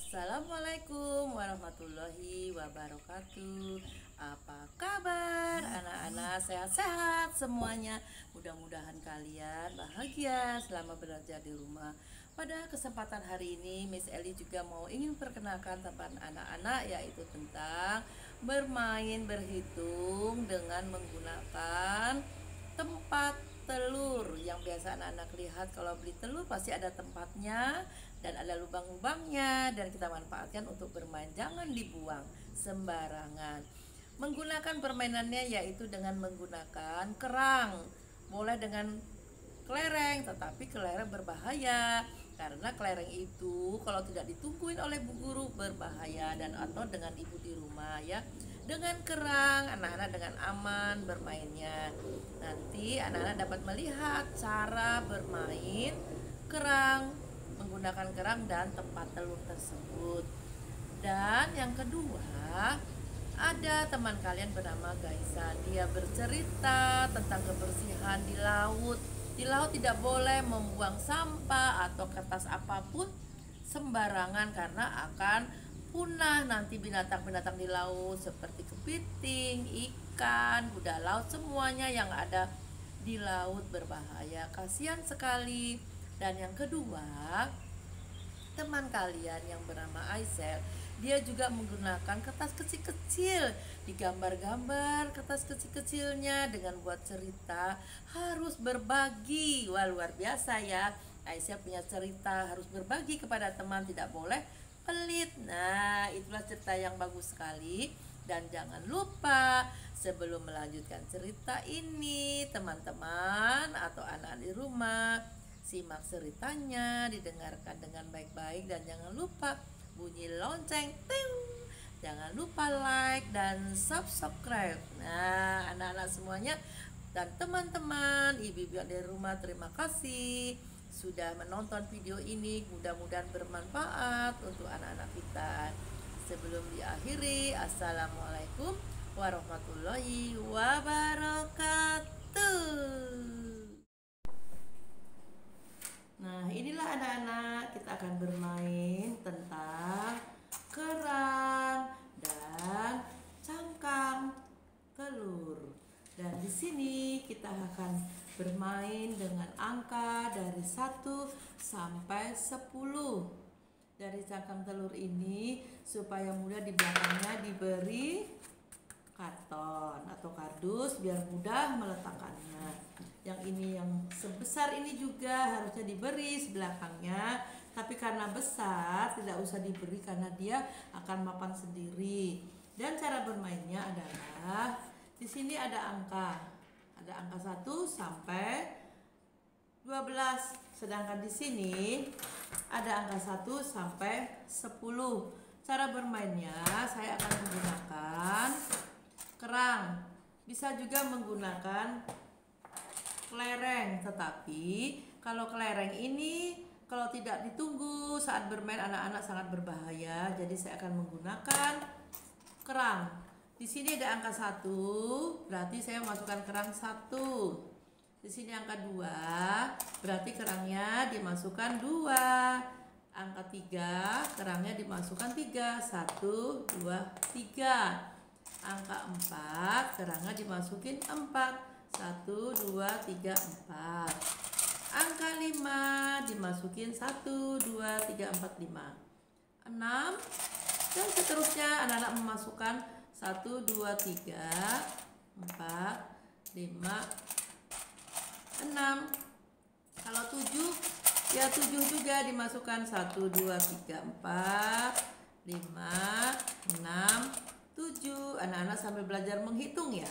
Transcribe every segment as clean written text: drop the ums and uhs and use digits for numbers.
Assalamualaikum warahmatullahi wabarakatuh. Apa kabar anak-anak? Sehat-sehat semuanya. Mudah-mudahan kalian bahagia selama belajar di rumah. Pada kesempatan hari ini Miss Eli juga ingin perkenalkan tentang anak-anak, yaitu tentang bermain berhitung dengan menggunakan tempat telur. Yang biasa anak-anak lihat, kalau beli telur pasti ada tempatnya dan ada lubang-lubangnya, dan kita manfaatkan untuk bermain. Jangan dibuang sembarangan. Menggunakan permainannya yaitu dengan menggunakan kerang. Boleh dengan kelereng, tetapi kelereng berbahaya karena kelereng itu kalau tidak ditungguin oleh bu guru berbahaya, dan atau dengan ibu di rumah ya. Dengan kerang anak-anak dengan aman bermainnya. Nanti anak-anak dapat melihat cara bermain kerang, menggunakan kerang dan tempat telur tersebut. Dan yang kedua, ada teman kalian bernama Gaisa. Dia bercerita tentang kebersihan di laut. Di laut tidak boleh membuang sampah atau kertas apapun sembarangan karena akan punah nanti binatang-binatang di laut seperti kepiting, ikan, kuda laut, semuanya yang ada di laut berbahaya. Kasihan sekali. Dan yang kedua, teman kalian yang bernama Aisel, dia juga menggunakan kertas kecil-kecil, digambar-gambar kertas kecil-kecilnya dengan buat cerita, harus berbagi. Wah, luar biasa ya. Aisyah punya cerita, harus berbagi kepada teman, tidak boleh pelit. Nah, itulah cerita yang bagus sekali. Dan jangan lupa, sebelum melanjutkan cerita ini, teman-teman atau anak di rumah, simak ceritanya, didengarkan dengan baik-baik, dan jangan lupa bunyi lonceng, ting. Jangan lupa like dan subscribe. Nah, anak-anak semuanya dan teman-teman, ibu-ibu yang dari rumah, terima kasih sudah menonton video ini. Mudah-mudahan bermanfaat untuk anak-anak kita. Sebelum diakhiri, assalamualaikum warahmatullahi wabarakatuh. Nah, inilah anak-anak, kita akan bermain tentang kerang dan cangkang telur. Dan di sini kita akan bermain dengan angka dari 1 sampai 10. Dari cangkang telur ini, supaya mudah, di belakangnya diberi karton atau kardus biar mudah meletakkannya. Yang ini yang sebesar ini juga harusnya diberi sebelakangnya, tapi karena besar tidak usah diberi karena dia akan mapan sendiri. Dan cara bermainnya adalah di sini ada angka 1 sampai 12. Sedangkan di sini ada angka 1 sampai 10. Cara bermainnya, saya akan menggunakan kerang. Bisa juga menggunakan kelereng, tetapi kalau kelereng ini kalau tidak ditunggu saat bermain, anak-anak sangat berbahaya. Jadi saya akan menggunakan kerang. Di sini ada angka 1, berarti saya masukkan kerang 1. Di sini angka 2, berarti kerangnya dimasukkan 2. Angka 3, kerangnya dimasukkan 3. 1, 2, 3. Angka 4, kerangnya dimasukin 4. 1, 2, 3, 4. Angka 5 dimasukin 1, 2, 3, 4, 5. 6. Dan seterusnya anak-anak memasukkan 1, 2, 3, 4, 5, 6. Kalau 7, ya 7 juga dimasukkan 1, 2, 3, 4, 5, 6, 7. Anak-anak sambil belajar menghitung ya.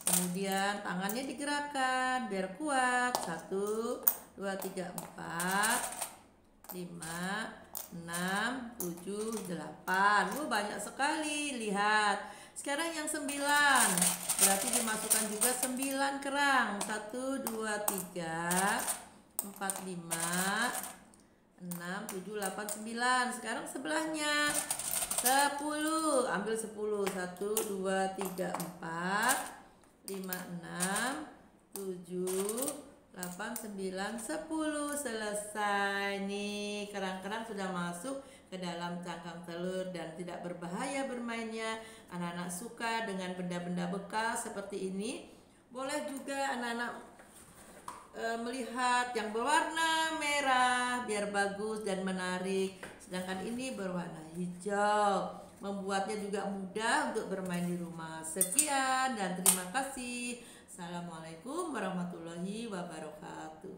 Kemudian tangannya digerakkan biar kuat. 1, 2, 3, 4, 5, 6, 7, 8. Banyak sekali. Lihat. Sekarang yang 9. Berarti dimasukkan juga 9 kerang. 1, 2, 3, 4, 5, 6, 7, 8, 9. Sekarang sebelahnya 10. Ambil 10. 1, 2, 3, 4, 5, 6, 7, 8, 9, 10. Selesai. Nih, kerang-kerang sudah masuk ke dalam cangkang telur dan tidak berbahaya bermainnya. Anak-anak suka dengan benda-benda bekas seperti ini. Boleh juga anak-anak melihat yang berwarna merah biar bagus dan menarik, sedangkan ini berwarna hijau, membuatnya juga mudah untuk bermain di rumah. Sekian dan terima kasih. Assalamualaikum warahmatullahi wabarakatuh.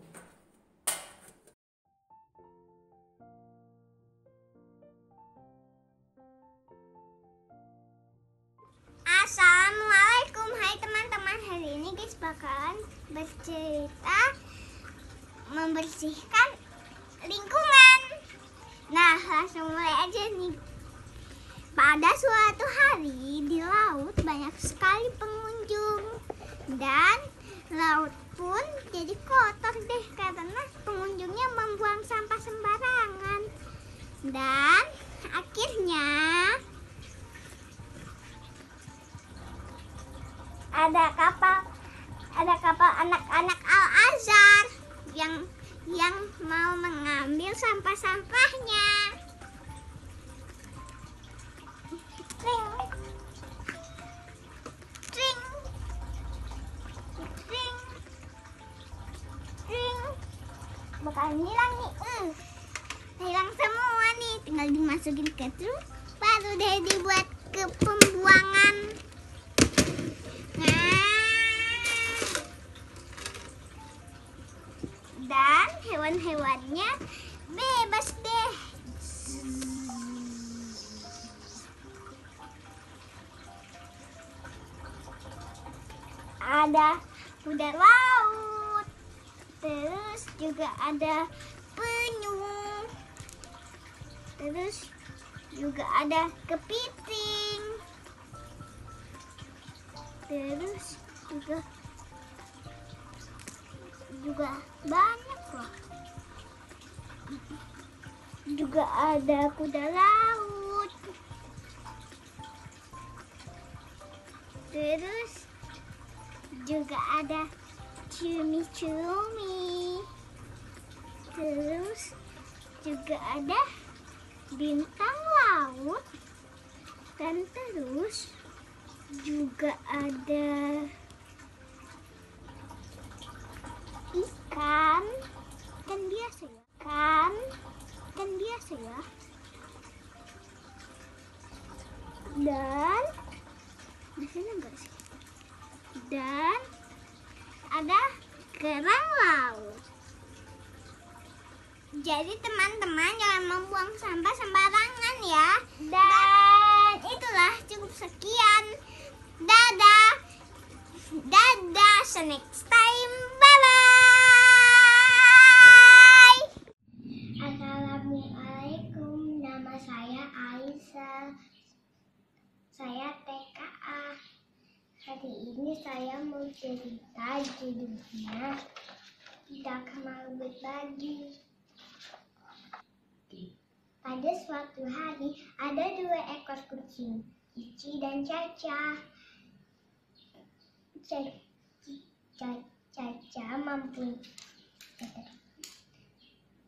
Assalamualaikum, hai teman-teman. Hari ini guys bakalan bercerita membersihkan lingkungan. Nah, langsung mulai aja nih. Pada suatu hari di laut banyak sekali pengunjung dan laut pun jadi kotor deh karena pengunjungnya membuang sampah sembarangan. Dan akhirnya ada kapal anak-anak Al-Azhar yang mau mengambil sampah-sampahnya. Tring, tring, tring, tring. Bakalan hilang nih, hilang semua nih. Tinggal dimasukin ke truk, baru deh dibuat ke pembuangan. Dan hewan-hewannya bebas deh. Ada kuda laut, terus juga ada penyu, terus juga ada kepiting, terus juga banyak loh. Juga ada kuda laut, terus juga ada cumi-cumi, terus juga ada bintang laut, dan terus juga ada ikan biasa ya, ikan biasa ya, dan di sini enggak sih, dan ada kerang laut. Jadi teman-teman jangan membuang sampah sembarangan ya. Dan itulah cukup sekian. Dadah, dadah, see you next time, bye bye. Assalamualaikum, nama saya Aisyah, saya TKA. Hari ini saya mau cerita judulnya Tidak Mau Berbagi. Pada suatu hari ada 2 ekor kucing, Cici dan Caca.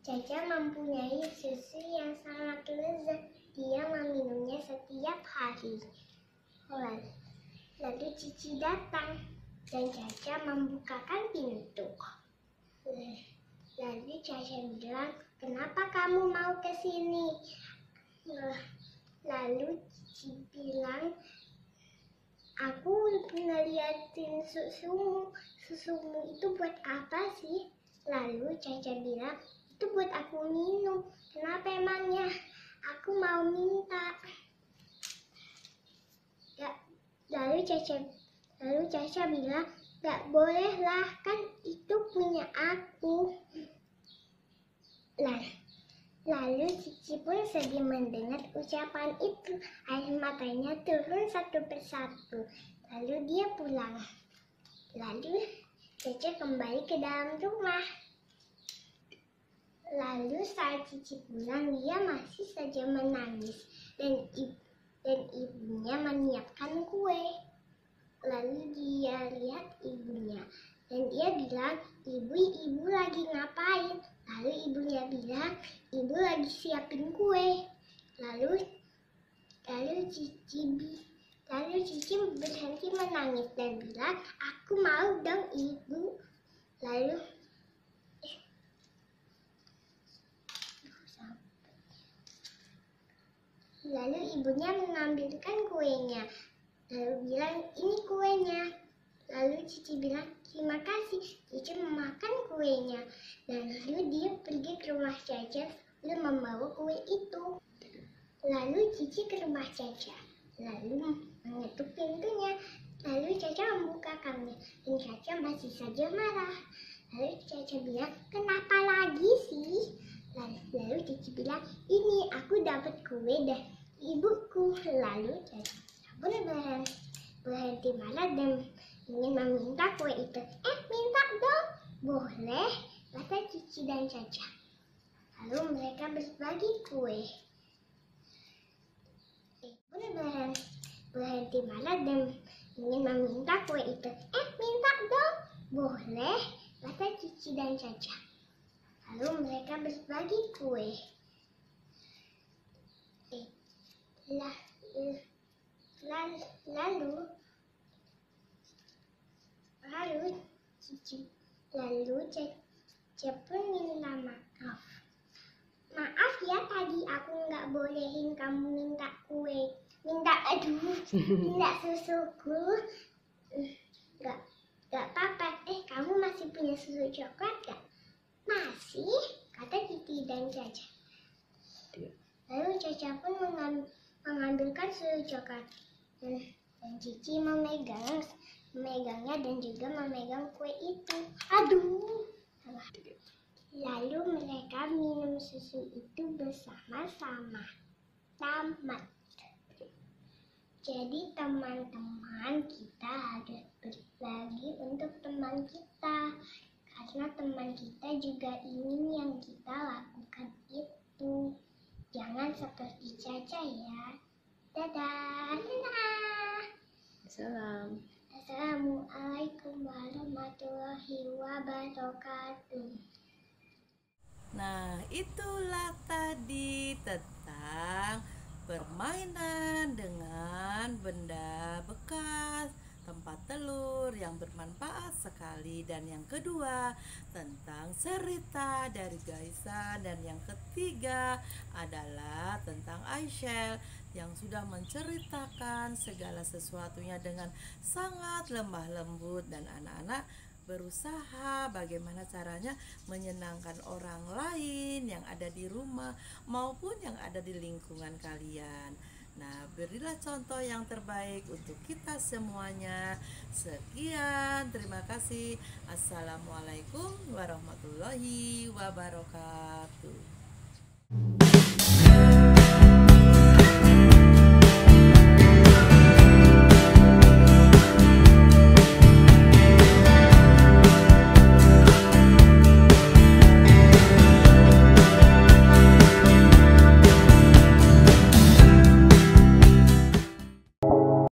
Caca mempunyai susu yang sangat lezat. Dia meminumnya setiap hari. Lalu Cici datang dan Caca membukakan pintu. Lalu Caca bilang, "Kenapa kamu mau ke sini?" Lalu Cici bilang, "Aku ngeliatin susumu itu buat apa sih?" Lalu Caca bilang, "Itu buat aku minum." "Kenapa emangnya?" "Aku mau minta." Lalu Caca bilang, "Gak boleh lah, kan itu punya aku." Lalu Cici pun sedih mendengar ucapan itu. Air matanya turun satu persatu. Lalu dia pulang. Lalu Caca kembali ke dalam rumah. Lalu saat Cici pulang, dia masih saja menangis. Dan ibunya menyiapkan kue. Lalu dia lihat ibunya. Dan dia bilang, ibu lagi ngapain?" Lalu ibunya bilang, "Ibu lagi siapin kue." Lalu lalu Cici berhenti menangis dan bilang, aku mau dong ibu. Lalu ibunya mengambilkan kuenya, lalu bilang, ini kuenya. Lalu Cici bilang, terima kasih. Cici memakan kuenya, dan lalu dia pergi ke rumah Caca sambil membawa kue itu. Lalu Cici ke rumah Caca, lalu mengetuk pintunya. Lalu Caca membukakannya, dan Caca masih saja marah. Lalu Caca bilang, kenapa lagi sih? Lalu Cici bilang, ini aku dapat kue dari ibuku. Lalu Caca pun berhenti marah dan ingin meminta kue itu. Minta dong. Boleh, kata Cici dan Caca. Lalu mereka berbagi kue. Pun berhenti marah dan ingin meminta kue itu. Minta dong. Boleh, kata Cici dan Caca. Lalu mereka berbagi kue. Lalu Caca pun minta maaf. Maaf ya, tadi aku nggak bolehin kamu minta kue. Minta susuku. Nggak apa-apa. Kamu masih punya susu coklat nggak? Masih, kata Cici dan Caca. Lalu Caca pun mengambilkan susu coklat. Dan Cici memegangnya dan juga memegang kue itu. Aduh. Lalu mereka minum susu itu bersama-sama. Tamat. Jadi teman-teman kita harus berbagi untuk teman kita. Karena teman kita juga ingin yang kita lakukan itu. Jangan seperti Caca ya. Dadah. Salam. Assalamualaikum warahmatullahi wabarakatuh. Nah, itulah tadi tentang permainan dengan benda bekas, tempat telur yang bermanfaat sekali. Dan yang kedua tentang cerita dari Gaisa. Dan yang ketiga adalah tentang Aisyah yang sudah menceritakan segala sesuatunya dengan sangat lemah lembut. Dan anak-anak berusaha bagaimana caranya menyenangkan orang lain yang ada di rumah maupun yang ada di lingkungan kalian. Nah, berilah contoh yang terbaik untuk kita semuanya. Sekian, terima kasih. Assalamualaikum warahmatullahi wabarakatuh.